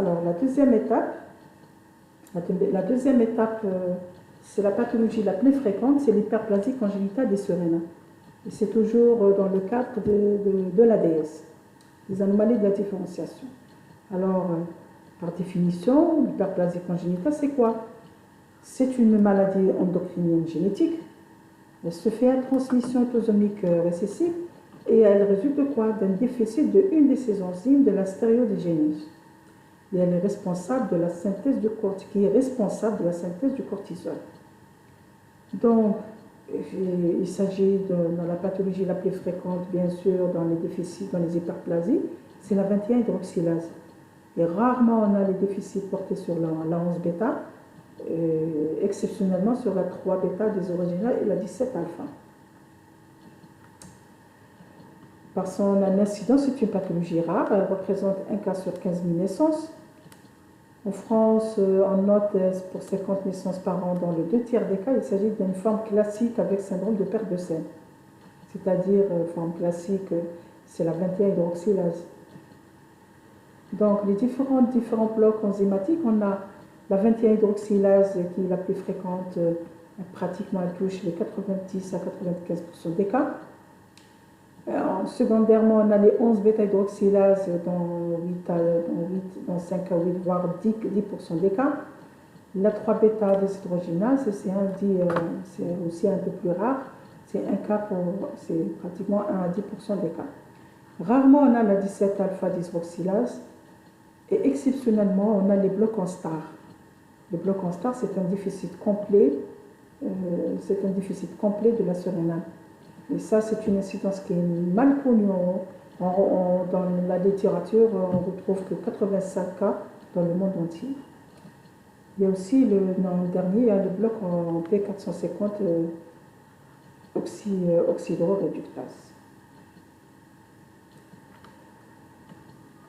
Alors, la deuxième étape, c'est la pathologie la plus fréquente, c'est l'hyperplasie congénitale des surrénals. Et c'est toujours dans le cadre de l'ADS, des anomalies de la différenciation. Alors, par définition, l'hyperplasie congénitale, c'est quoi? C'est une maladie endocrinienne génétique. Elle se fait à transmission autosomique récessive et elle résulte de quoi? D'un déficit de une de ces enzymes de la stéréodégénèse. Et elle est responsable de la synthèse du cortisol. Donc, il s'agit dans la pathologie la plus fréquente, bien sûr, dans les déficits, dans les hyperplasies, c'est la 21-hydroxylase. Et rarement on a les déficits portés sur la 11-bêta, exceptionnellement sur la 3-bêta des originales et la 17-alpha. Par son incidence, c'est une pathologie rare, elle représente 1 cas sur 15 000 naissances. En France, on note pour 50 naissances par an, dans le 2 tiers des cas, il s'agit d'une forme classique avec syndrome de perte de sel. C'est-à-dire, forme classique, c'est la 21-hydroxylase. Donc, les différents blocs enzymatiques, on a la 21-hydroxylase qui est la plus fréquente, pratiquement elle touche les 90 à 95% des cas. Secondairement, on a les 11 bêta-hydroxylases dans 5 à 8, voire 10% des cas. La 3-bêta des hydrogénases, c'est aussi un peu plus rare. C'est pratiquement 1 à 10% des cas. Rarement, on a la 17-alpha deshydroxylase. Et exceptionnellement, on a les blocs en star. Le bloc en star, c'est un déficit complet de la surrénale. Et ça, c'est une incidence qui est mal connue. Dans la littérature, on retrouve que 85 cas dans le monde entier. Il y a aussi, dans le dernier, il y a le bloc en P450 oxydroréductase.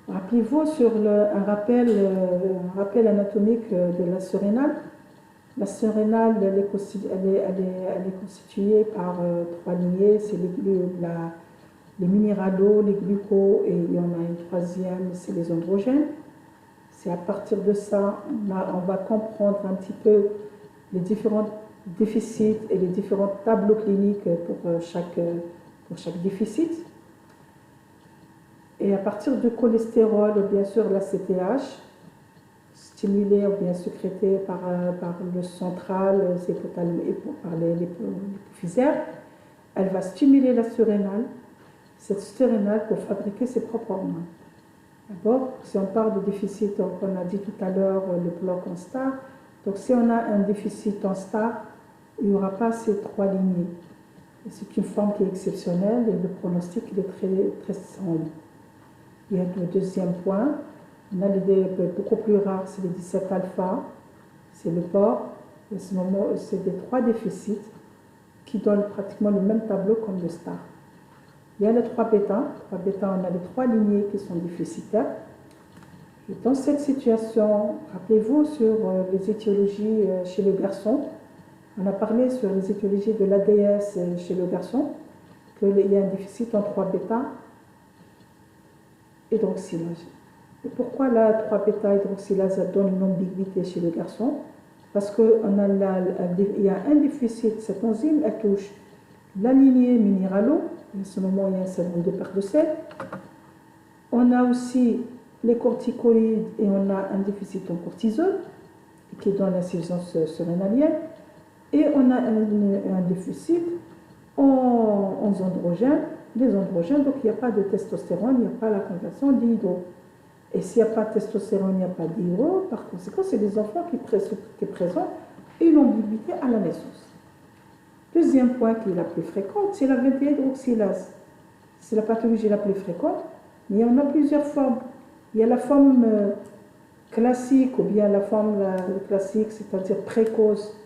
Rappelez-vous sur un rappel anatomique de la surrénale. La surrénale, elle est constituée par 3 lignées, c'est les minéraux, les glucos, et il y en a une troisième, c'est les androgènes. C'est à partir de ça, on va comprendre un petit peu les différents déficits et les différents tableaux cliniques pour chaque déficit. Et à partir du cholestérol, bien sûr, la CTH, stimulée ou bien sécrétée par le central, par l'hypophysaire, elle va stimuler la surrénale, cette surrénale pour fabriquer ses propres hormones. D'abord, si on parle de déficit, donc on a dit tout à l'heure le bloc en star, donc si on a un déficit en star, il n'y aura pas ces 3 lignées. C'est une forme qui est exceptionnelle et le pronostic il est très, très sombre. Il y a le deuxième point, on a beaucoup plus rares, c'est les 17-alpha, c'est le porc, et à ce moment, c'est des 3 déficits qui donnent pratiquement le même tableau comme le star. Il y a les 3-bêta, on a les 3 lignées qui sont déficitaires. Et dans cette situation, rappelez-vous sur les étiologies chez le garçon, on a parlé sur les étiologies de l'ADS chez le garçon, qu'il y a un déficit en 3-bêta hydroxylase. Et pourquoi la 3-bêta hydroxylase donne une ambiguïté chez le garçon? Parce qu'il y a un déficit, cette enzyme, elle touche la lignée minéralo, à ce moment il y a un syndrome de perte de sel. On a aussi les corticoïdes et on a un déficit en cortisol, qui donne l'insuffisance surrénalienne. Et on a un déficit en androgènes. Les androgènes, donc il n'y a pas de testostérone, il n'y a pas la conversion d'hydro. Et s'il n'y a pas de testostérone, il n'y a pas d'hydro, par conséquent, c'est des enfants qui présentent une ambiguïté à la naissance. Deuxième point qui est la plus fréquente, c'est la 21-hydroxylase. C'est la pathologie la plus fréquente, mais il y en a plusieurs formes. Il y a la forme classique ou bien la forme classique, c'est-à-dire précoce,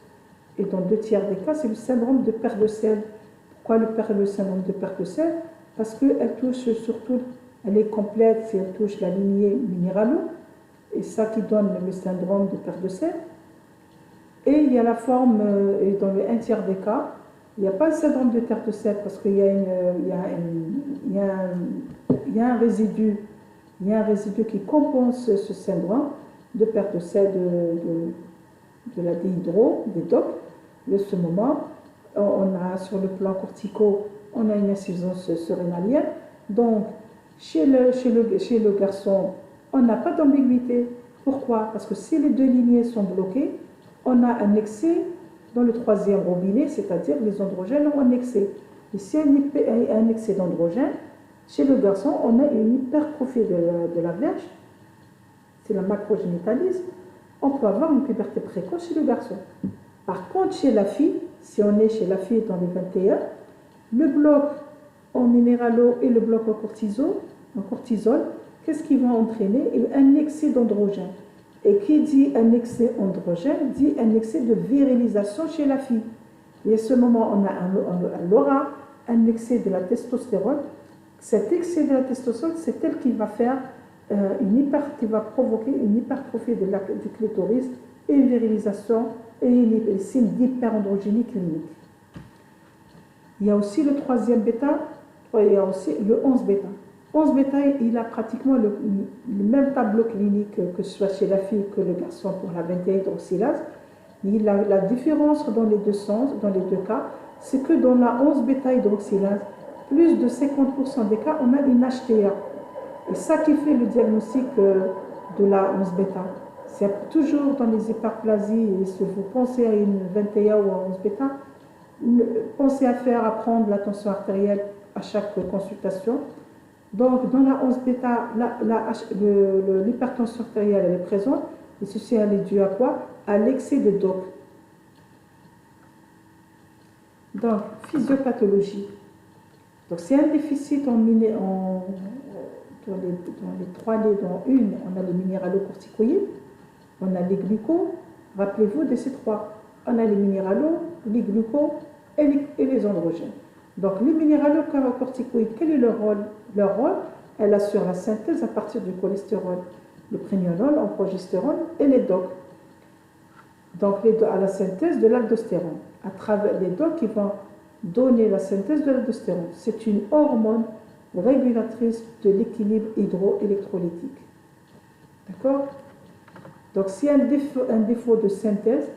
et dans 2 tiers des cas, c'est le syndrome de perte de sel. Pourquoi le syndrome de perte de sel? Parce qu'elle touche surtout, elle est complète si elle touche la lignée minéralo, et ça qui donne le syndrome de perte de sel. Et il y a la forme, et dans le 1 tiers des cas, il n'y a pas le syndrome de perte de sel parce qu'il y a un résidu il y a un résidu qui compense ce syndrome de perte de sel de la déhydro, des DOC. De ce moment, on a sur le plan cortico, on a une insuffisance surrénalienne. Donc, chez le garçon, on n'a pas d'ambiguïté. Pourquoi? Parce que si les deux lignées sont bloquées, on a un excès dans le troisième robinet, c'est-à-dire les androgènes ont un excès. Et si il y a un excès d'androgène, chez le garçon, on a une hypertrophie de la verge, c'est la macrogénitalisme. On peut avoir une puberté précoce chez le garçon. Par contre, chez la fille, si on est chez la fille dans les 21, le bloc en minéralo et le bloc en cortisol, qu'est-ce qui va entraîner? Un excès d'androgène. Et qui dit un excès androgène dit un excès de virilisation chez la fille. Et à ce moment, on aura un excès de la testostérone. Cet excès de la testostérone, c'est elle qui va faire qui va provoquer une hypertrophie du clitoris et une virilisation et une signe d'hyperandrogénie clinique. Il y a aussi le troisième bêta, il y a aussi le 11 bêta. 11 bêta, il a pratiquement le même tableau clinique que ce soit chez la fille que le garçon pour la 21-hydroxylase. La différence dans les deux sens, dans les deux cas, c'est que dans la 11 bêta-hydroxylase, plus de 50% des cas, on a une HTA. Et ça qui fait le diagnostic de la 11 bêta. C'est toujours dans les hyperplasies, et si vous pensez à une 21 ou à 11 bêta, pensez à prendre la tension artérielle à chaque consultation. Donc, dans la 11 bêta, l'hypertension artérielle elle est présente, et ceci elle est dû à quoi? À l'excès de DOC. Donc, physiopathologie. Donc, c'est un déficit dans les trois nez, dans une, on a les minéralocorticoïdes, on a les glucos, rappelez-vous de ces trois. On a les minéralo, les glucos et les androgènes. Donc, les minéralocorticoïdes, quel est leur rôle? Leur rôle, elle assure la synthèse à partir du cholestérol, le prégnénolone, en progestérone et les DOC. Donc, à la synthèse de l'aldostérone, à travers les DOC qui vont donner la synthèse de l'aldostérone. C'est une hormone régulatrice de l'équilibre hydroélectrolytique. D'accord? Donc, s'il y a un défaut de synthèse,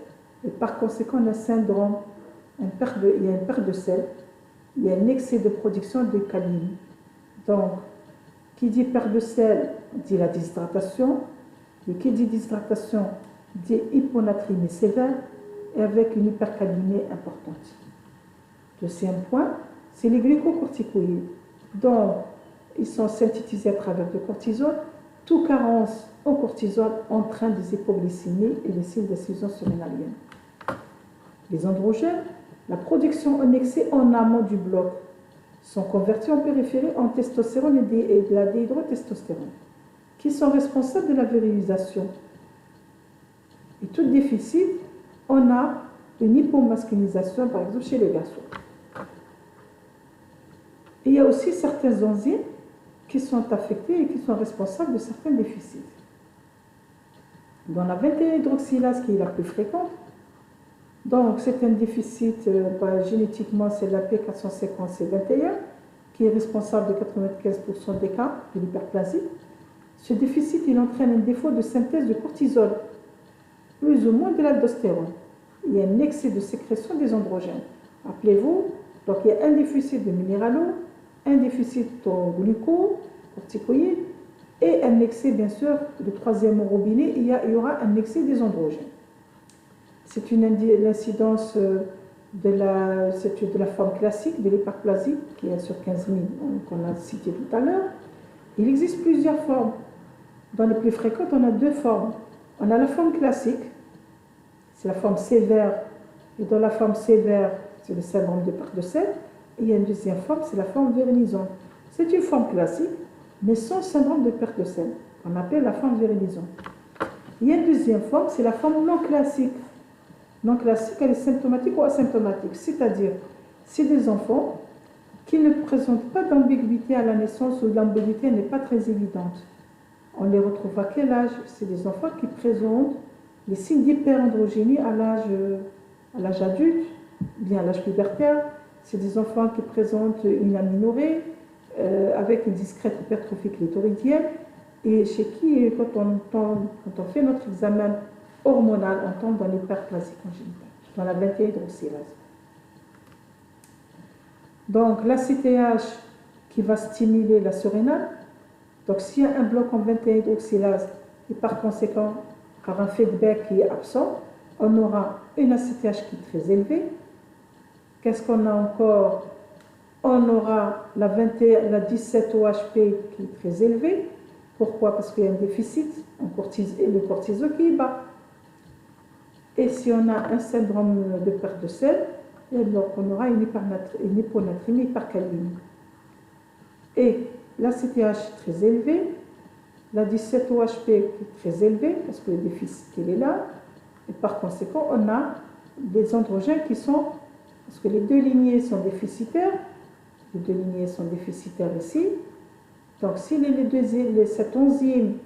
et par conséquent, un syndrome, il y a une perte de sel, il y a un excès de production de caline. Donc, qui dit perte de sel dit la déshydratation, et qui dit déshydratation dit hyponatrémie sévère et avec une hypercalémie importante. Deuxième point, c'est les glucocorticoïdes. Donc, ils sont synthétisés à travers le cortisol. Toute carence en cortisol entraîne des hypoglycémies et des signes d'insuffisance surrénalienne. Les androgènes, la production en excès en amont du bloc, sont convertis en périphérie en testostérone et de la déhydrotestostérone, qui sont responsables de la virilisation. Et tout déficit, on a une hypomasculinisation, par exemple, chez les garçons. Et il y a aussi certaines enzymes qui sont affectées et qui sont responsables de certains déficits. Dans la 21-hydroxylase, qui est la plus fréquente, donc c'est un déficit, génétiquement, c'est la P450C21, qui est responsable de 95% des cas de l'hyperplasie. Ce déficit, il entraîne un défaut de synthèse de cortisol, plus ou moins de l'aldostérone. Il y a un excès de sécrétion des androgènes. Rappelez-vous, donc il y a un déficit de minéralo, un déficit en glucocorticoïdes et un excès, bien sûr, de troisième robinet, il y aura un excès des androgènes. C'est l'incidence de la forme classique de l'hyperplasie, qui est sur 15 000, qu'on a cité tout à l'heure. Il existe plusieurs formes. Dans les plus fréquentes, on a deux formes. On a la forme classique, c'est la forme sévère, et dans la forme sévère, c'est le syndrome de perte de sel. Et il y a une deuxième forme, c'est la forme virilisante. C'est une forme classique, mais sans syndrome de perte de sel, qu'on appelle la forme virilisante. Il y a une deuxième forme, c'est la forme non classique. Non classique, elle est symptomatique ou asymptomatique, c'est-à-dire, c'est des enfants qui ne présentent pas d'ambiguïté à la naissance ou l'ambiguïté n'est pas très évidente. On les retrouve à quel âge? C'est des enfants qui présentent les signes d'hyperandrogénie à l'âge adulte, bien à l'âge pubertaire. C'est des enfants qui présentent une aménorrhée avec une discrète hypertrophie clitoridienne. et chez qui, quand on fait notre examen hormonal, on tombe dans l'hyperplasie congénitale, dans la 21 hydroxylase. Donc l'ACTH qui va stimuler la surrénale, donc s'il y a un bloc en 21 hydroxylase et par conséquent par un feedback qui est absent, on aura une ACTH qui est très élevée. Qu'est-ce qu'on a encore? On aura la 17-OHP qui est très élevée. Pourquoi? Parce qu'il y a un déficit et le cortisol qui est bas. Et si on a un syndrome de perte de sel, donc on aura une hyponatrémie, hypercalémie. Et la CTH très élevée, la 17-OHP qui est très élevée, parce que le déficit il est là, et par conséquent, on a des androgènes qui sont, parce que les deux lignées sont déficitaires ici, donc si cette enzyme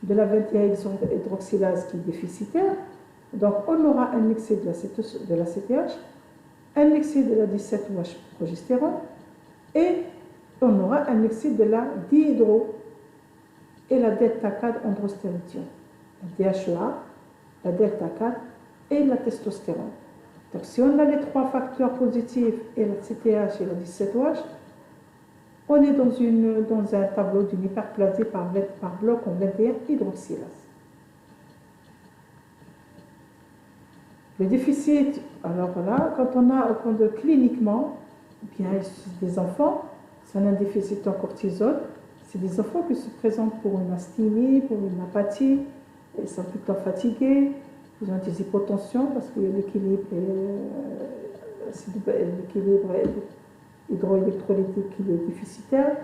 de la 21 hydroxylase qui est déficitaire, donc on aura un excès de la CTH, un excès de la 17-OH progestérone, et on aura un excès de la dihydro et la delta-4 androstérone, la DHEA, la delta-4 et la testostérone. Donc si on a les trois facteurs positifs et la CTH et la 17OH, on est dans un tableau d'une hyperplasie par bloc en 21 hydroxylase. Le déficit, alors là, quand cliniquement, bien, des enfants, c'est un déficit en cortisol, c'est des enfants qui se présentent pour une asthénie, pour une apathie, ils sont tout le temps fatigués, ils ont des hypotensions parce qu'il y a l'équilibre hydroélectrolytique qui est déficitaire.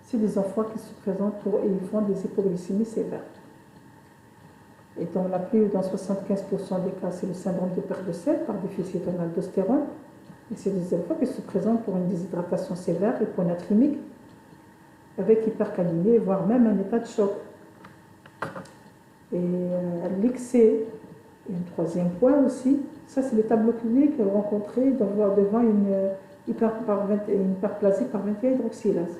C'est des enfants qui se présentent et ils font des hypoglycémies sévères. Et dans 75% des cas, c'est le syndrome de perte de sel par déficit en aldostérone. Et c'est des enfants qui se présentent pour une déshydratation sévère, hyponatrémique, avec hypercalémie, voire même un état de choc. Et l'excès, et un troisième point aussi, ça c'est le tableau clinique rencontré devant une hyperplasie par 21 hydroxylase.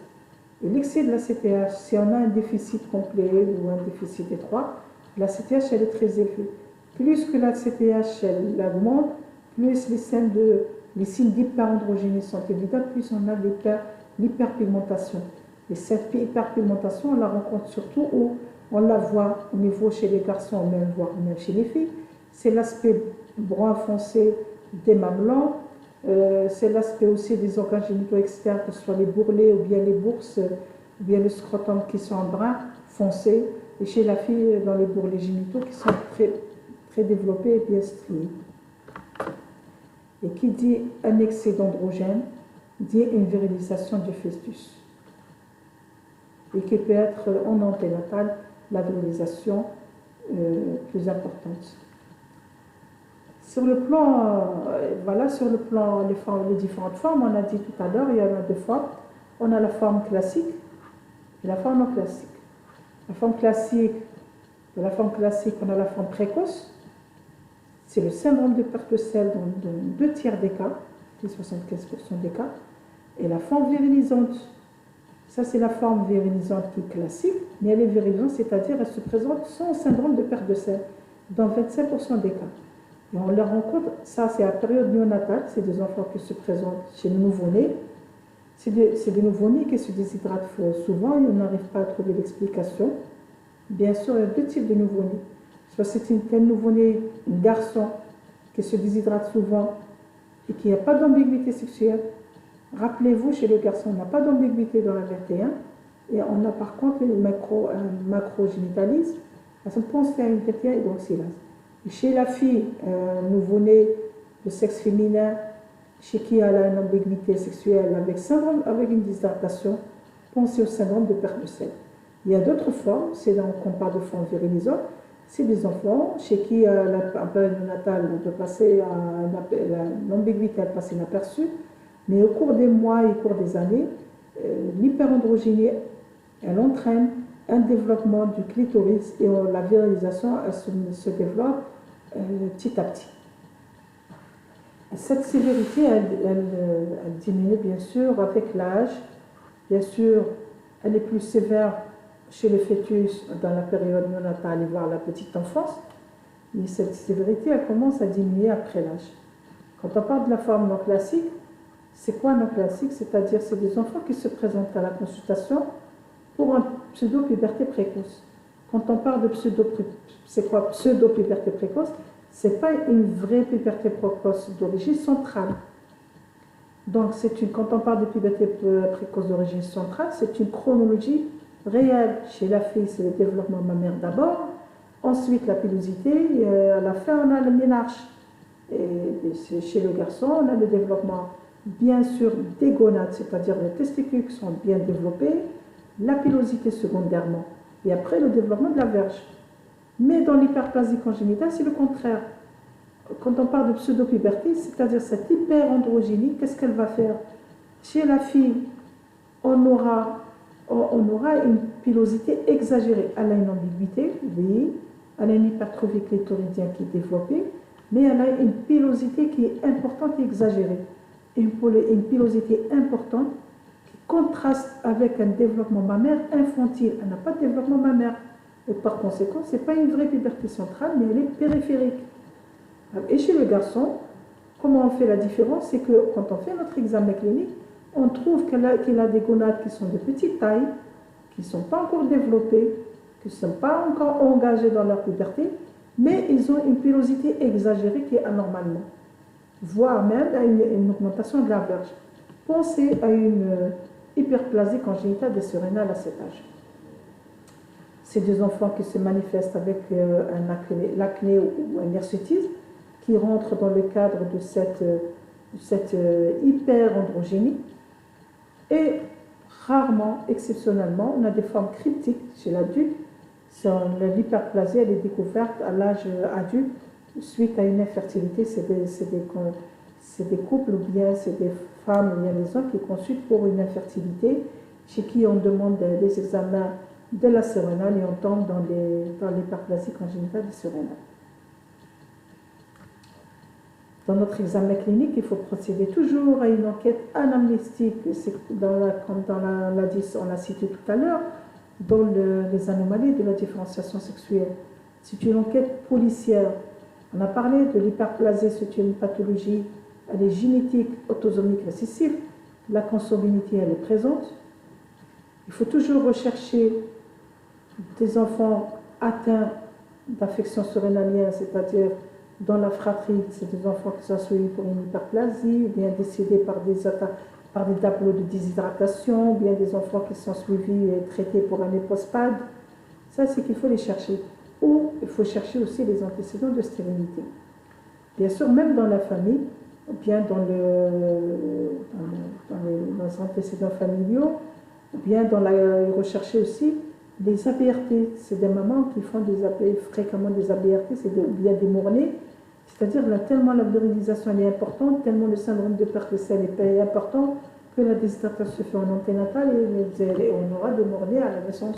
Et l'excès de la CTH, si on a un déficit complet ou un déficit étroit, la CTH elle est très élevée. Plus que la CTH elle augmente, plus les signes d'hyperandrogénie sont évidents, plus on a l'hyperpigmentation. Et cette hyperpigmentation, on la rencontre surtout où on la voit au niveau chez les garçons, voire même chez les filles. C'est l'aspect brun foncé des mamelons, c'est l'aspect aussi des organes génitaux externes, que ce soit les bourrelets ou bien les bourses, ou bien le scrotum qui sont en brun foncé, et chez la fille dans les bourrelets génitaux qui sont très, très développés et bien striés. Et qui dit un excès d'androgène, dit une virilisation du fœtus. Et qui peut être en anténatal la virilisation plus importante. Sur le plan, les différentes formes, on a dit tout à l'heure, il y en a deux formes. On a la forme classique et la forme non classique. La forme classique, on a la forme précoce. C'est le syndrome de perte de sel dans 2/3 des cas, 75% des cas. Et la forme virilisante, ça c'est la forme virilisante qui est classique, mais elle est virilisante, c'est-à-dire elle se présente sans syndrome de perte de sel dans 25% des cas. Et on les rencontre, ça c'est à la période néonatale, c'est des enfants qui se présentent chez le nouveau-né. C'est des nouveau-nés qui se déshydratent souvent et on n'arrive pas à trouver l'explication. Bien sûr, il y a deux types de nouveau-nés. Soit c'est un nouveau-né, un garçon qui se déshydrate souvent et qui n'a pas d'ambiguïté sexuelle. Rappelez-vous, chez le garçon, on n'a pas d'ambiguïté dans la 21 et on a par contre une macrogénitalis. On pense à une 21 hydroxylase. Et chez la fille, nouveau-né de sexe féminin, chez qui elle a une ambiguïté sexuelle avec une déshydratation, pensez au syndrome de perte de sel. Il y a d'autres formes, qu'on parle de forme virilisante, c'est des enfants chez qui un peu néonatal, on peut passer l'ambiguïté passe inaperçue, mais au cours des mois et au cours des années, l'hyperandrogénie, elle entraîne un développement du clitoris et la virilisation elle se développe petit à petit. Cette sévérité, elle diminue bien sûr avec l'âge. Bien sûr, elle est plus sévère chez le fœtus dans la période néonatale, voire la petite enfance, et cette sévérité elle commence à diminuer après l'âge. Quand on parle de la forme non classique, c'est quoi non classique? C'est-à-dire c'est des enfants qui se présentent à la consultation pour une pseudo-puberté précoce. Quand on parle de pseudo-puberté précoce, ce n'est pas une vraie puberté précoce d'origine centrale. Donc, quand on parle de puberté précoce d'origine centrale, c'est une chronologie réelle. Chez la fille, c'est le développement mammaire d'abord, ensuite la pilosité, et à la fin, on a le ménarche. Et chez le garçon, on a le développement, bien sûr, des gonades, c'est-à-dire les testicules qui sont bien développés, la pilosité secondairement, et après le développement de la verge. Mais dans l'hyperplasie congénitale, c'est le contraire. Quand on parle de pseudo-puberté, c'est-à-dire cette hyperandrogénie, qu'est-ce qu'elle va faire? Chez la fille, on aura une pilosité exagérée. Elle a une ambiguïté, oui, elle a une hypertrophie clitoridienne qui est développée, mais elle a une pilosité qui est importante et exagérée. Une pilosité importante qui contraste avec un développement mammaire infantile. Elle n'a pas de développement mammaire. Et par conséquent, ce n'est pas une vraie puberté centrale, mais elle est périphérique. Et chez le garçon, comment on fait la différence? C'est que quand on fait notre examen clinique, on trouve qu'il a des gonades qui sont de petite taille, qui ne sont pas encore développées, qui ne sont pas encore engagées dans leur puberté, mais ils ont une pilosité exagérée qui est anormalement, voire même à une augmentation de la verge. Pensez à une hyperplasie congénitale des surrénales à cet âge. C'est des enfants qui se manifestent avec l'acné ou un hirsutisme, qui rentre dans le cadre de cette hyperandrogénie. Et rarement, exceptionnellement, on a des formes cryptiques chez l'adulte. L'hyperplasie, elle est découverte à l'âge adulte suite à une infertilité. C'est des couples ou bien c'est des femmes ou bien des hommes qui consultent pour une infertilité, chez qui on demande des examens de la surrénale et on tombe dans l'hyperplasie congénitale des surrénales. Dans notre examen clinique, il faut procéder toujours à une enquête anamnestique, comme on l'a cité tout à l'heure, dans les anomalies de la différenciation sexuelle. C'est une enquête policière. On a parlé de l'hyperplasie, c'est une pathologie, elle est génétique, autosomique, récessive. La consanguinité, elle est présente. Il faut toujours rechercher des enfants atteints d'affections surrénaliennes, c'est-à-dire dans la fratrie, c'est des enfants qui sont suivis pour une hyperplasie, ou bien décédés par des tableaux de déshydratation, ou bien des enfants qui sont suivis et traités pour un épospade. Ça, c'est qu'il faut les chercher. Ou il faut chercher aussi les antécédents de stérilité. Bien sûr, même dans la famille, ou bien dans les antécédents familiaux, ou bien rechercher aussi les ABRT. C'est des mamans qui font fréquemment des ABRT, ou bien des mornées. C'est-à-dire tellement la virilisation est importante, tellement le syndrome de perte de sel est important, que la déshydratation se fait en anténatale et on aura des mornées à la naissance.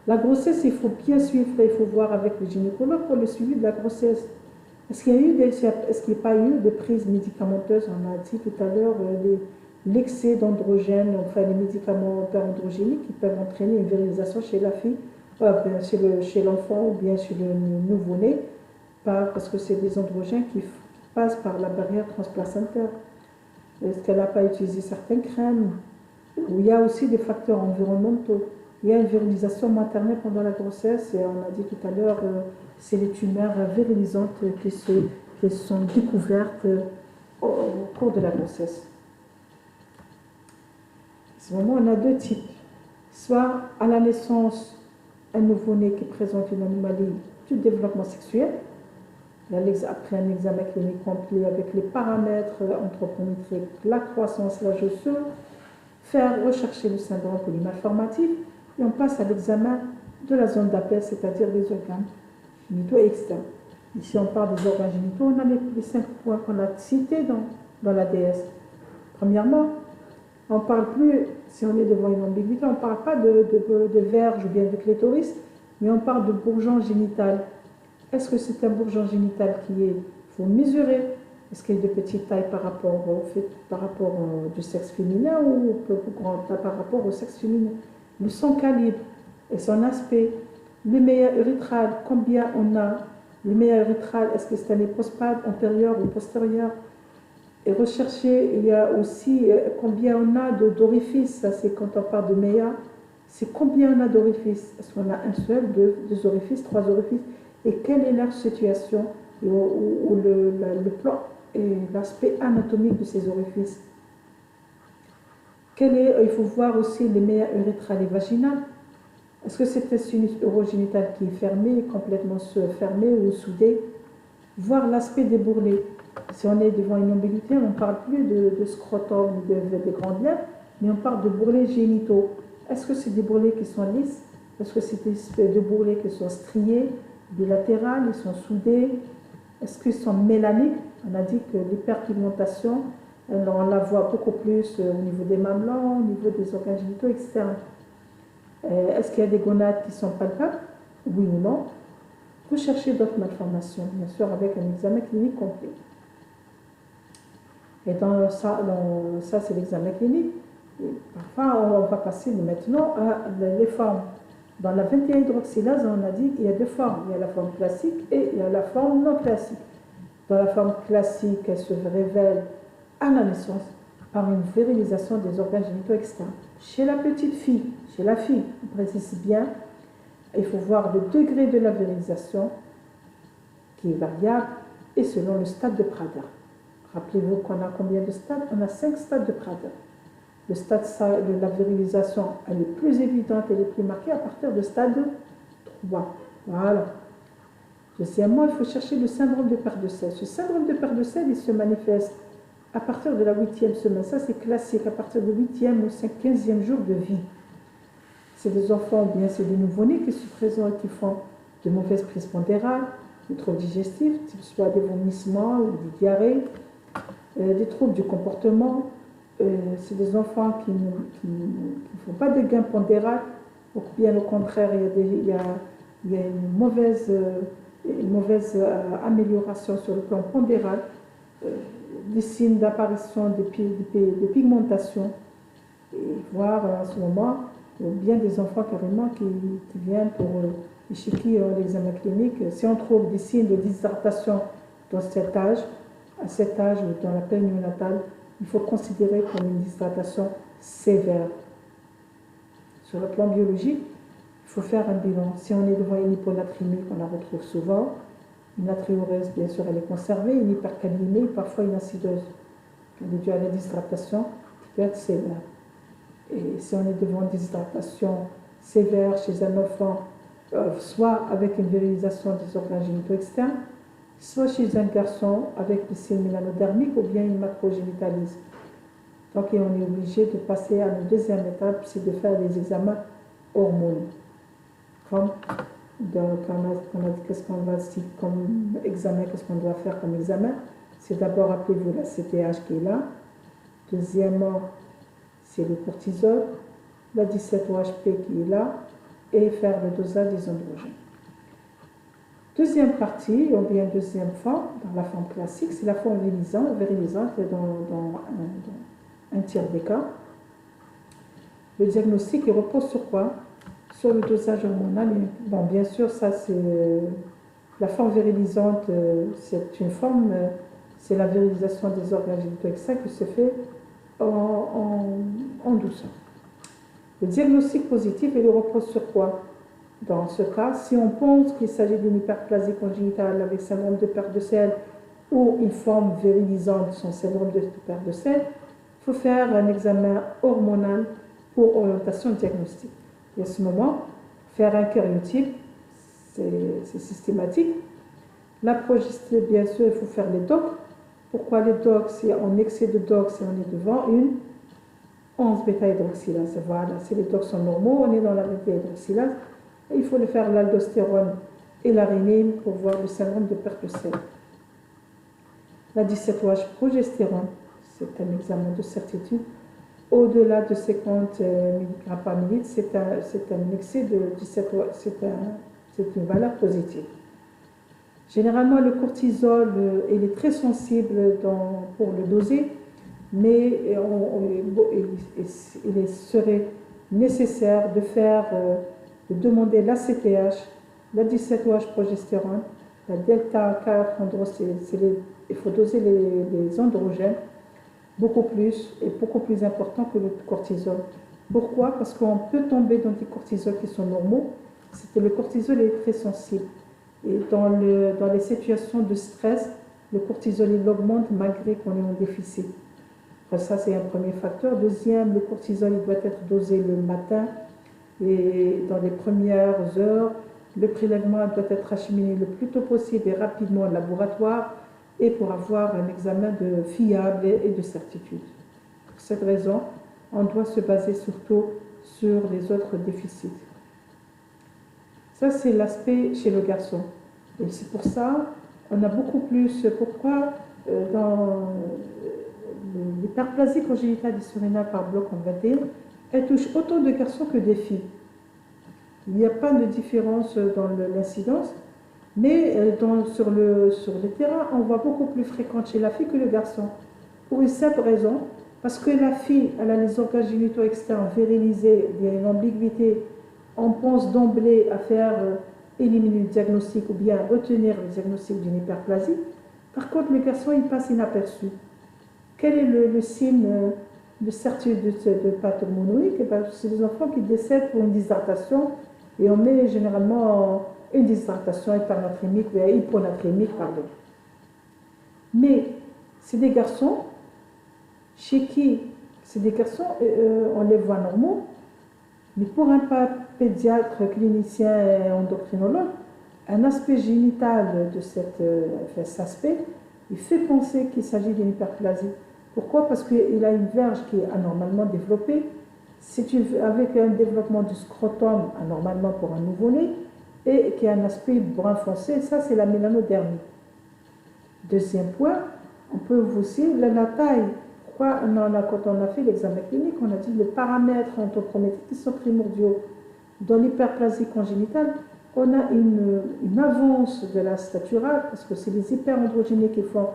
La grossesse, il faut bien suivre, il faut voir avec le gynécologue pour le suivi de la grossesse. Est-ce qu'il n'y a pas eu de prise médicamenteuse? On a dit tout à l'heure l'excès d'androgène, enfin les médicaments androgéniques qui peuvent entraîner une virilisation chez la fille, chez l'enfant ou bien chez le nouveau-né, parce que c'est des androgènes qui passent par la barrière transplacentaire. Est-ce qu'elle n'a pas utilisé certaines crèmes? Ou il y a aussi des facteurs environnementaux. Il y a une virilisation maternelle pendant la grossesse et on a dit tout à l'heure, c'est les tumeurs virilisantes qui sont découvertes au cours de la grossesse. À ce moment, on a deux types. Soit à la naissance, un nouveau-né qui présente une anomalie du développement sexuel, après un examen clinique complet avec les paramètres anthropométriques, la croissance, l'âge osseux, faire rechercher le syndrome polymalformatif et on passe à l'examen de la zone d'appel, c'est-à-dire des organes génitaux externes. Ici, on parle des organes génitaux, on a les 5 points qu'on a cités dans l'ADS. Premièrement, on ne parle plus, si on est devant une ambiguïté, on ne parle pas de verge ou bien de clitoris, mais on parle de bourgeon génital. Est-ce que c'est un bourgeon génital il faut mesurer? Est-ce qu'il est de petite taille par rapport du sexe féminin ou par rapport au sexe féminin? le son calibre et son aspect, le méa urétral, combien on a, le méa urétral, est-ce que c'est un hypospade antérieur ou postérieur, et rechercher, il y a aussi combien on a d'orifices, ça c'est quand on parle de méa, c'est combien on a d'orifices, est-ce qu'on a un seul, deux orifices, trois orifices, et quelle est leur situation, ou le plan et l'aspect anatomique de ces orifices. Il faut voir aussi les méa urétrales et vaginales. Est-ce que c'est un sinus urogénital qui est fermé, complètement fermé ou soudé? Voir l'aspect des bourrelets. Si on est devant une mobilité, on ne parle plus de scrotum ou de grandes lèvres, mais on parle de bourrelets génitaux. Est-ce que c'est des bourrelets qui sont lisses? Est-ce que c'est des bourrelets qui sont striés, bilatérales, ils sont soudés? Est-ce qu'ils sont mélaniques? On a dit que l'hyperpigmentation, on la voit beaucoup plus au niveau des mamelons, au niveau des organes génitaux, etc. Est-ce qu'il y a des gonades qui sont palpables? Oui ou non? Vous cherchez d'autres malformations, bien sûr, avec un examen clinique complet. Et ça c'est l'examen clinique. Et parfois, on va passer maintenant à les formes. Dans la 21-hydroxylase, on a dit qu'il y a deux formes. Il y a la forme classique et il y a la forme non classique. Dans la forme classique, elle se révèle à la naissance par une virilisation des organes génitaux externes. Chez la petite fille, chez la fille, on précise bien, il faut voir le degré de la virilisation qui est variable et selon le stade de Prader. Rappelez-vous qu'on a combien de stades? On a 5 stades de Prader. Le stade de la virilisation, elle est plus évidente, elle est plus marquée à partir de stade 3. Voilà. Deuxièmement, il faut chercher le syndrome de perte de sel. Ce syndrome de perte de sel, il se manifeste à partir de la 8e semaine. Ça, c'est classique, à partir du 8e ou 15e jour de vie. C'est des enfants, ou bien c'est des nouveau-nés qui se présentent, qui font de mauvaises prises pondérales, des troubles digestifs, soit des vomissements ou des diarrhées, des troubles du comportement. C'est des enfants qui ne font pas de gains pondérales, ou bien au contraire, il y a une mauvaise amélioration sur le plan pondéral, des signes d'apparition de pigmentation, et voir à ce moment bien des enfants carrément qui viennent pour chez qui l'examen clinique. Si on trouve des signes de déshydratation dans cet âge, à cet âge ou dans la période néonatale, il faut considérer comme une déshydratation sévère. Sur le plan biologique, il faut faire un bilan. Si on est devant une hyponatrémie, qu'on la retrouve souvent, une natriurése, bien sûr, elle est conservée, une hyperkaliémie, parfois une acidose. Elle est due à la déshydratation qui peut être sévère. Et si on est devant une déshydratation sévère chez un enfant, soit avec une virilisation des organes génitaux externes, soit chez un garçon avec des signes mélanodermiques ou bien une macrogénitalise. Donc on est obligé de passer à la deuxième étape, c'est de faire des examens hormonaux. Comme on a dit qu'est-ce qu'on va comme examen, qu'est-ce qu'on doit faire comme examen. C'est d'abord, rappelez-vous, la CTH qui est là. Deuxièmement, c'est le cortisol, la 17-OHP qui est là, et faire le dosage des androgènes. Deuxième partie, ou bien deuxième forme, dans la forme classique, c'est la forme virilisante dans un tiers des cas. Le diagnostic, il repose sur quoi? Sur le dosage hormonal. Bon, bien sûr, ça c'est la forme virilisante, c'est une forme, c'est la virilisation des organes génitaux externes qui se fait en douceur. Le diagnostic positif, il repose sur quoi? Dans ce cas, si on pense qu'il s'agit d'une hyperplasie congénitale avec syndrome de perte de sel ou une forme virilisante, son syndrome de perte de sel, il faut faire un examen hormonal pour orientation diagnostique. Et à ce moment, faire un karyotype, c'est systématique. L'approche, bien sûr, il faut faire les DOC. Pourquoi les DOC? Si en excès de DOC, si on est devant une 11 bêta-hydroxylase. Voilà, si les DOC sont normaux, on est dans la bêta-hydroxylase. Il faut le faire l'aldostérone et l'arénine pour voir le syndrome de perte de sel. La 17-OH progestérone, c'est un examen de certitude. Au-delà de 50 mg par millilitre, c'est un excès de 17OH, c'est une valeur positive. Généralement, le cortisol, il est très sensible pour le doser, mais il serait nécessaire de faire, de demander la CTH, la 17-OH progestérone, la delta 4 il faut doser les androgènes beaucoup plus et beaucoup plus important que le cortisol. Pourquoi? Parce qu'on peut tomber dans des cortisols qui sont normaux. Le cortisol est très sensible. Et dans les situations de stress, le cortisol il augmente malgré qu'on est en déficit. Enfin, ça, c'est un premier facteur. Deuxième, le cortisol il doit être dosé le matin et dans les premières heures. Le prélèvement doit être acheminé le plus tôt possible et rapidement au laboratoire et pour avoir un examen fiable et de certitude. Pour cette raison, on doit se baser surtout sur les autres déficits. Ça, c'est l'aspect chez le garçon. Et c'est pour ça, on a beaucoup plus. Pourquoi dans l'hyperplasie congénitale du surrénal par bloc en 21, elle touche autant de garçons que des filles. Il n'y a pas de différence dans l'incidence, mais sur le terrain, on voit beaucoup plus fréquente chez la fille que le garçon. Pour une simple raison, parce que la fille, elle a les organes génitaux externes virilisés, il y a une ambiguïté, on pense d'emblée à faire éliminer le diagnostic ou bien retenir le diagnostic d'une hyperplasie. Par contre, le garçon, il passe inaperçu. Quel est le signe de certitude de pathognomonique? C'est des enfants qui décèdent pour une dyshydratation et on met généralement une dyshydratation hypernatrémique ou hyponatrémique, pardon. Mais c'est des garçons chez qui, c'est des garçons, on les voit normaux, mais pour un pédiatre, clinicien et endocrinologue, un aspect génital de cet aspect, il fait penser qu'il s'agit d'une hyperplasie. Pourquoi? Parce qu'il a une verge qui est anormalement développée, avec un développement du scrotum anormalement pour un nouveau-né, et qui a un aspect brun foncé, ça c'est la mélanodermie. Deuxième point, on peut aussi la taille. Pourquoi quand on a fait l'examen clinique, on a dit les paramètres anthropométriques qui sont primordiaux. Dans l'hyperplasie congénitale, on a une avance de la staturale, parce que c'est les hyperandrogénies qui font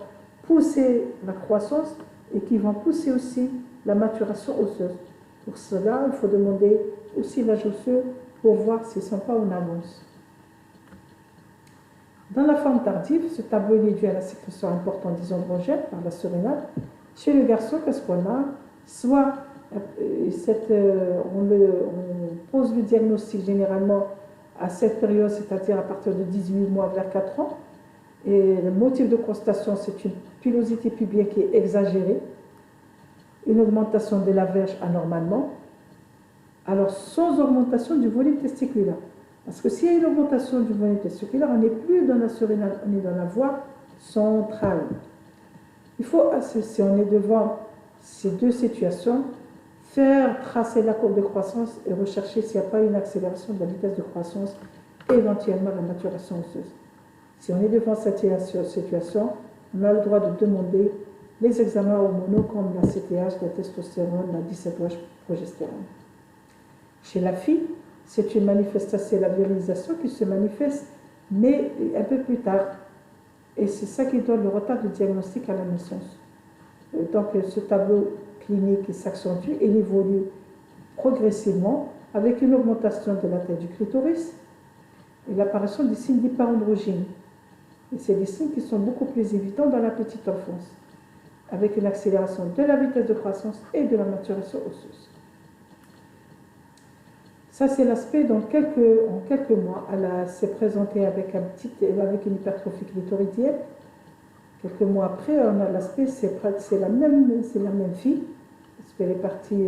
pousser la croissance et qui vont pousser aussi la maturation osseuse. Pour cela, il faut demander aussi l'âge osseux pour voir s'ils ne sont pas en avance. Dans la forme tardive, ce tableau est dû à la sécrétion importante des androgènes par la surrénale. Chez le garçon, qu'est-ce qu'on a? Soit on pose le diagnostic généralement à cette période, c'est-à-dire à partir de 18 mois vers 4 ans. Et le motif de constatation, c'est une pilosité pubienne qui est exagérée, une augmentation de la verge anormalement, alors sans augmentation du volume testiculaire. Parce que s'il y a une augmentation du volume testiculaire, on n'est plus dans la surrénale, on est dans la voie centrale. Il faut, si on est devant ces deux situations, faire tracer la courbe de croissance et rechercher s'il n'y a pas une accélération de la vitesse de croissance et éventuellement la maturation osseuse. Si on est devant cette situation, on a le droit de demander les examens hormonaux comme la CTH, la testostérone, la 17-OH progestérone. Chez la fille, c'est une manifestation, la virilisation qui se manifeste, mais un peu plus tard. Et c'est ça qui donne le retard de diagnostic à la naissance. Donc ce tableau clinique s'accentue et il évolue progressivement avec une augmentation de la taille du clitoris et l'apparition des signes d'hyperandrogynie. Et c'est des signes qui sont beaucoup plus évidents dans la petite enfance, avec une accélération de la vitesse de croissance et de la maturation osseuse. Ça, c'est l'aspect en quelques mois. Elle s'est présentée avec une hypertrophie clitoridienne. Quelques mois après, on a l'aspect, c'est la même fille, parce qu'elle est partie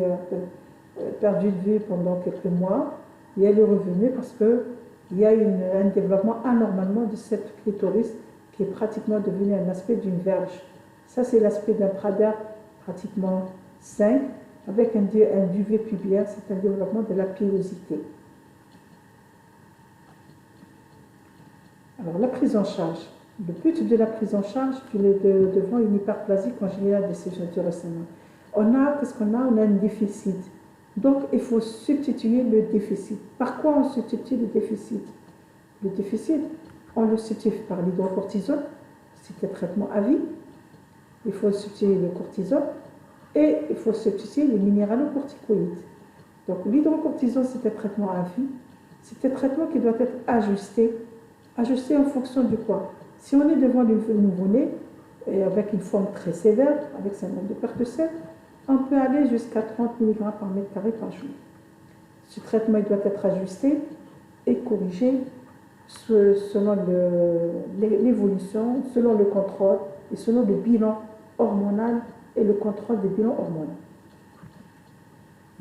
perdue de vue pendant quelques mois, et elle est revenue parce qu'il y a un développement anormalement de cette clitoris qui est pratiquement devenu un aspect d'une verge. Ça, c'est l'aspect d'un Prader pratiquement 5, avec un duvet pubien, c'est un développement de la pilosité. Alors, la prise en charge. Le but de la prise en charge devant une hyperplasie congénitale des sécrétions récemment. Qu'est-ce qu'on a? On a un déficit. Donc, il faut substituer le déficit. Par quoi on substitue le déficit? Le déficit, on le substitue par l'hydrocortisone, c'est un traitement à vie. Il faut substituer le cortisone et il faut substituer les minéralocorticoïdes. Donc l'hydrocortisone, c'est un traitement à vie. C'est un traitement qui doit être ajusté en fonction du quoi. Si on est devant le nouveau-né, et avec une forme très sévère, avec syndrome de perte de sel, on peut aller jusqu'à 30 mg par mètre carré par jour. Ce traitement il doit être ajusté et corrigé selon l'évolution, selon le contrôle et selon le bilan hormonal et le contrôle des bilans hormonaux.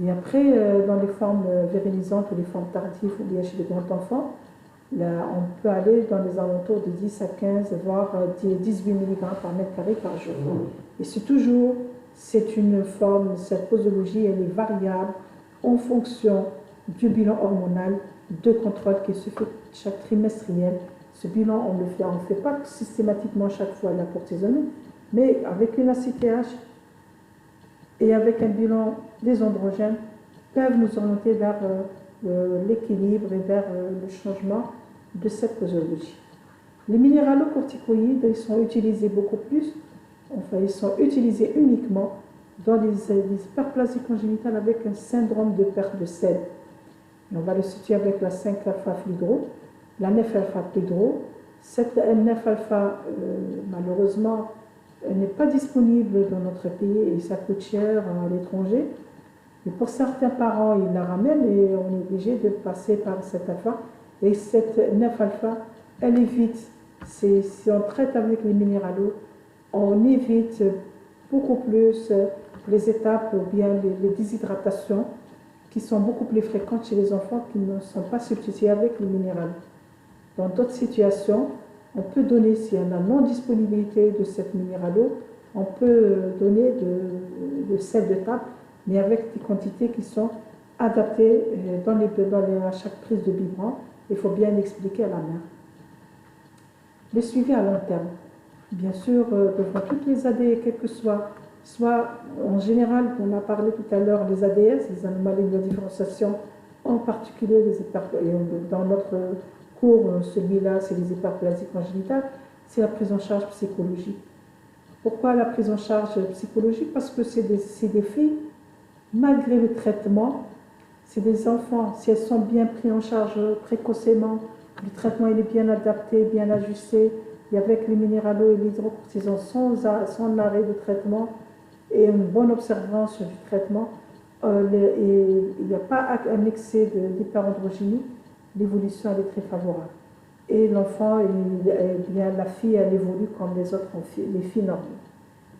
Et après, dans les formes virilisantes ou les formes tardives ou bien chez les grands enfants, là, on peut aller dans les alentours de 10 à 15, voire 18 mg par mètre carré par jour. Et c'est une forme, cette posologie, elle est variable en fonction du bilan hormonal de contrôle qui se fait chaque trimestriel. Ce bilan, on ne le fait pas systématiquement chaque fois la cortisone, mais avec une ACTH et avec un bilan des androgènes, peuvent nous orienter vers l'équilibre et vers le changement de cette posologie. Les minéralocorticoïdes, ils sont utilisés beaucoup plus, enfin ils sont utilisés uniquement dans les hyperplasies congénitales avec un syndrome de perte de sel. Et on va le situer avec la 5-alpha-fludro, la 9-alpha-fludro. Cette 9-alpha, malheureusement, n'est pas disponible dans notre pays et ça coûte cher à l'étranger. Mais pour certains parents, ils la ramènent et on est obligé de passer par cette alpha. Et cette 9-alpha, elle évite, si on traite avec les minéraux, on évite beaucoup plus les étapes ou bien les déshydratations qui sont beaucoup plus fréquentes chez les enfants qui ne sont pas substitués avec les minéraux. Dans d'autres situations, on peut donner, s'il y a une non-disponibilité de cette minéralo, on peut donner de sel de table, mais avec des quantités qui sont adaptées à chaque prise de biberon. Il faut bien l'expliquer à la mère. Le suivi à long terme. Bien sûr, devant toutes les AD, quelles que soient, soit en général, on a parlé tout à l'heure, les ADS, les anomalies de la différenciation, en particulier dans notre cours, celui-là, c'est les hyperplasies congénitales, c'est la prise en charge psychologique. Pourquoi la prise en charge psychologique? Parce que c'est des filles, malgré le traitement, c'est des enfants, si elles sont bien prises en charge précocement, le traitement il est bien adapté, bien ajusté, et avec les minéraux et l'hydrocortisone sans arrêt de traitement et une bonne observance du traitement, il n'y a pas un excès d'hyperandrogénie, l'évolution elle est très favorable. Et l'enfant, la fille, elle évolue comme les autres les filles normales.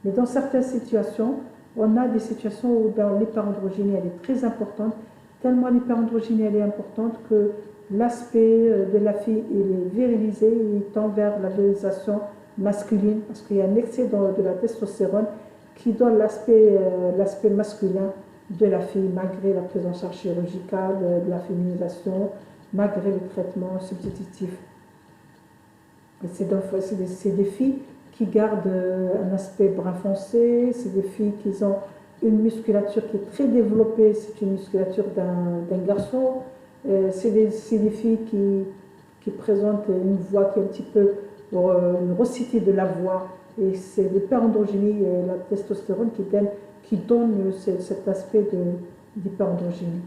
Mais dans certaines situations, on a des situations où l'hyperandrogénie elle est très importante, tellement l'hyperandrogénie elle est importante que l'aspect de la fille il est virilisé, il tend vers la virilisation masculine parce qu'il y a un excès de la testostérone qui donne l'aspect masculin de la fille malgré la prise en charge chirurgicale, de la féminisation, malgré le traitement substitutif. C'est des filles qui gardent un aspect brun foncé, c'est des filles qui ont une musculature qui est très développée, c'est une musculature d'un garçon, c'est des filles qui présentent une voix qui est un petit peu une raucité de la voix, et c'est l'hyperandrogénie et la testostérone qui donne cet aspect d'hyperandrogénie.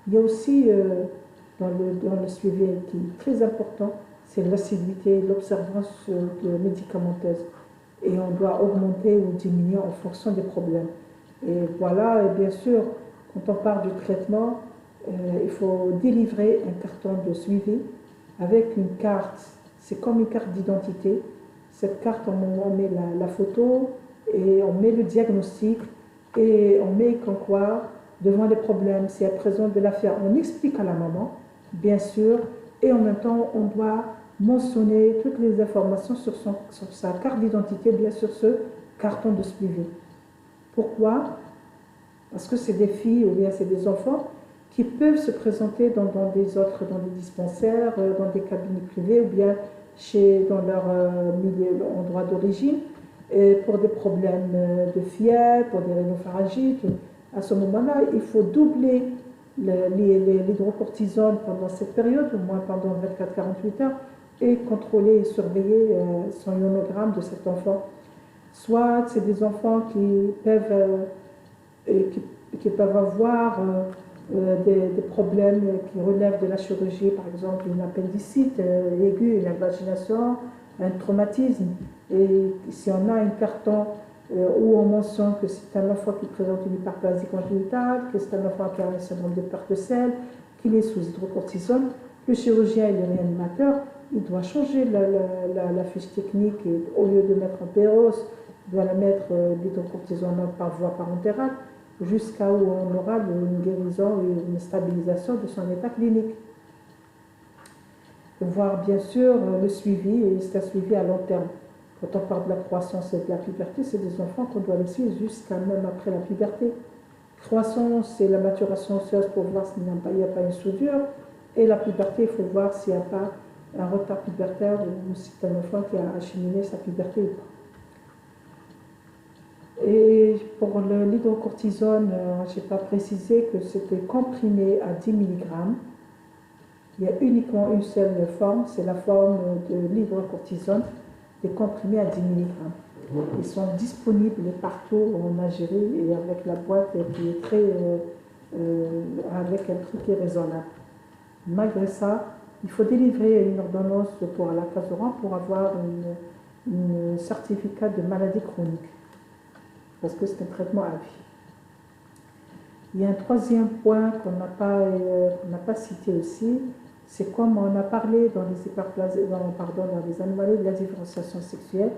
Il y a aussi dans le suivi qui est très important, c'est l'assiduité, l'observance médicamenteuse. Et on doit augmenter ou diminuer en fonction des problèmes. Et voilà, et bien sûr, quand on parle du traitement, il faut délivrer un carton de suivi avec une carte. C'est comme une carte d'identité. Cette carte, on met la photo et on met le diagnostic et on met comme quoi, devant les problèmes, si elle présente de l'affaire, on explique à la maman, bien sûr, et en même temps, on doit mentionner toutes les informations sur sa carte d'identité, bien sûr, ce carton de suivi. Pourquoi? Parce que c'est des filles ou bien c'est des enfants qui peuvent se présenter dans des dispensaires, dans des cabinets privés ou bien dans leur endroit d'origine pour des problèmes de fièvre, pour des rhinopharyngites. À ce moment-là, il faut doubler l'hydrocortisone pendant cette période, au moins pendant 24-48 heures, et contrôler et surveiller son ionogramme de cet enfant. Soit c'est des enfants qui peuvent avoir des problèmes qui relèvent de la chirurgie, par exemple une appendicite aiguë, une invagination, un traumatisme. Et si on a un carton où on mentionne que c'est un enfant qui présente une hyperplasie congénitale, que c'est un enfant qui a un syndrome de perte de sel, qu'il est sous hydrocortisone, le chirurgien et le réanimateur, il doit changer la fiche technique et au lieu de mettre en péros, il doit la mettre l'hydrocortisone par voie parentérale jusqu'à où on aura une guérison et une stabilisation de son état clinique. Voir bien sûr le suivi, et c'est un suivi à long terme. Quand on parle de la croissance et de la puberté, c'est des enfants qu'on doit laisser jusqu'à même après la puberté. Croissance, c'est la maturation osseuse pour voir s'il n'y a pas une soudure. Et la puberté, il faut voir s'il n'y a pas un retard pubertaire ou si c'est un enfant qui a acheminé sa puberté ou pas. Et pour l'hydrocortisone, je n'ai pas précisé que c'était comprimé à 10 mg. Il y a uniquement une seule forme, c'est la forme de l'hydrocortisone, des comprimés à 10 mg. Ils sont disponibles partout en Algérie et avec la boîte qui est très, avec un prix qui est raisonnable. Malgré ça, il faut délivrer une ordonnance pour la Casoran pour avoir un certificat de maladie chronique, parce que c'est un traitement à vie. Il y a un troisième point qu'on n'a pas cité aussi, c'est comme on a parlé dans les anomalies de la différenciation sexuelle.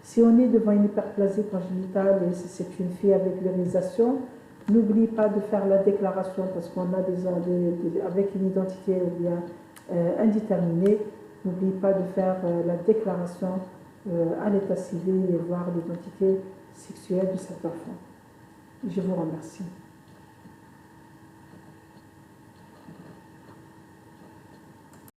Si on est devant une hyperplasie congénitale et si c'est une fille avec l'urérisation, n'oublie pas de faire la déclaration parce qu'on a avec une identité ou bien indéterminée. N'oublie pas de faire la déclaration à l'état civil et voir l'identité sexuelle de cet enfant. Je vous remercie.